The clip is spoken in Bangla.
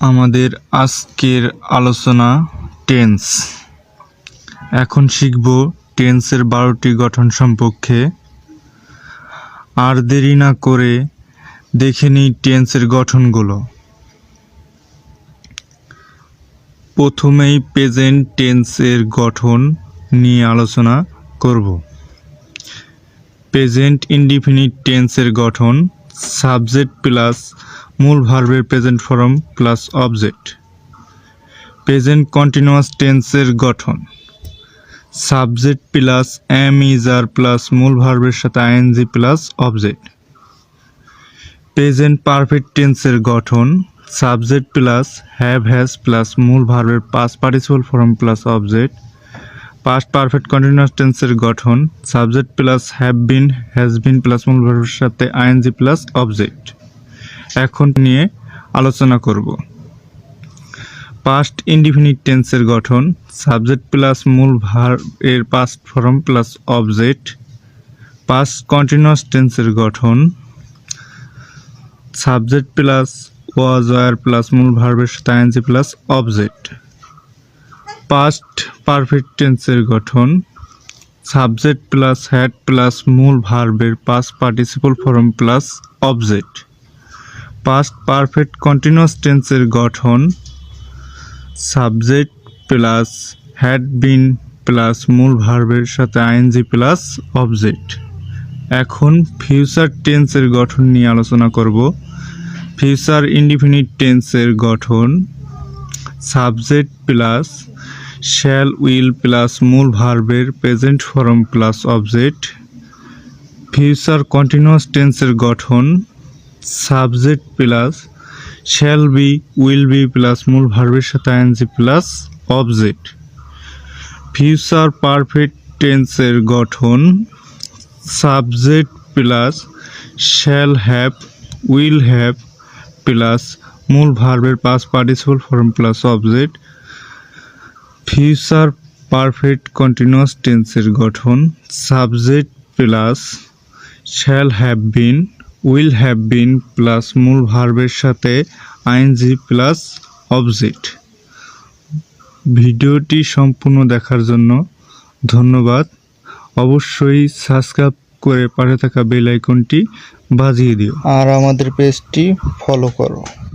আমাদের আজকের আলোচনা টেন্স। এখন শিখব টেন্সের 12টি গঠন সম্পর্কে। আর দেরি না করে দেখে নিই টেন্সের গঠনগুলো। প্রথমেই প্রেজেন্ট টেন্সের গঠন নিয়ে আলোচনা করব। প্রেজেন্ট ইনডিফিনিট টেন্সের গঠন সাবজেক্ট প্লাস মূল ভার্বের present form plus object. Present continuous টেন্সের গঠন subject plus am is are plus মূল ভার্বের সাথে ING plus object. Present perfect টেন্সের গঠন subject plus have has plus মূল ভার্বের past participle form plus object. Past perfect continuous টেন্সের গঠন subject plus have been has been plus মূল ভার্বের সাথে আইএনজি প্লাস অবজেক্ট। এখন নিয়ে আলোচনা করব। পাস্ট ইনডিফিনিট টেন্সের গঠন সাবজেক্ট প্লাস মূল ভার্বের past form plus object. Past continuous টেন্সের গঠন subject plus was were plus মূল ভার্বের সাথে ING plus object. Past perfect টেন্সের গঠন সাবজেক্ট প্লাস হ্যাড প্লাস মূল ভার্বের past participle form plus object. Past perfect continuous টেন্সের গঠন subject plus had been plus মূল ভার্বের সাথে আইএনজি প্লাস অবজেক্ট। এখন ফিউচার টেন্সের গঠন নিয়ে আলোচনা করব। ফিউচার ইনডিফিনিট টেন্সের গঠন subject plus shall will plus মূল ভার্বের present form plus object. Future continuous টেন্সের গঠন subject plus shall be will be plus মূল ভার্বের সাথে ING plus object. Future perfect টেন্সের গঠন subject plus shall have will have plus মূল ভার্বের past participle form plus object. Future perfect continuous টেন্সের গঠন subject plus shall have been will have been plus মূল ভার্বের সাথে আইএনজি প্লাস অবজেক্ট। ভিডিওটি সম্পূর্ণ দেখার জন্য ধন্যবাদ। অবশ্যই সাবস্ক্রাইব করে পাশে থাকা বেল আইকনটি বাজিয়ে দিও আর আমাদের পেজটি ফলো করো।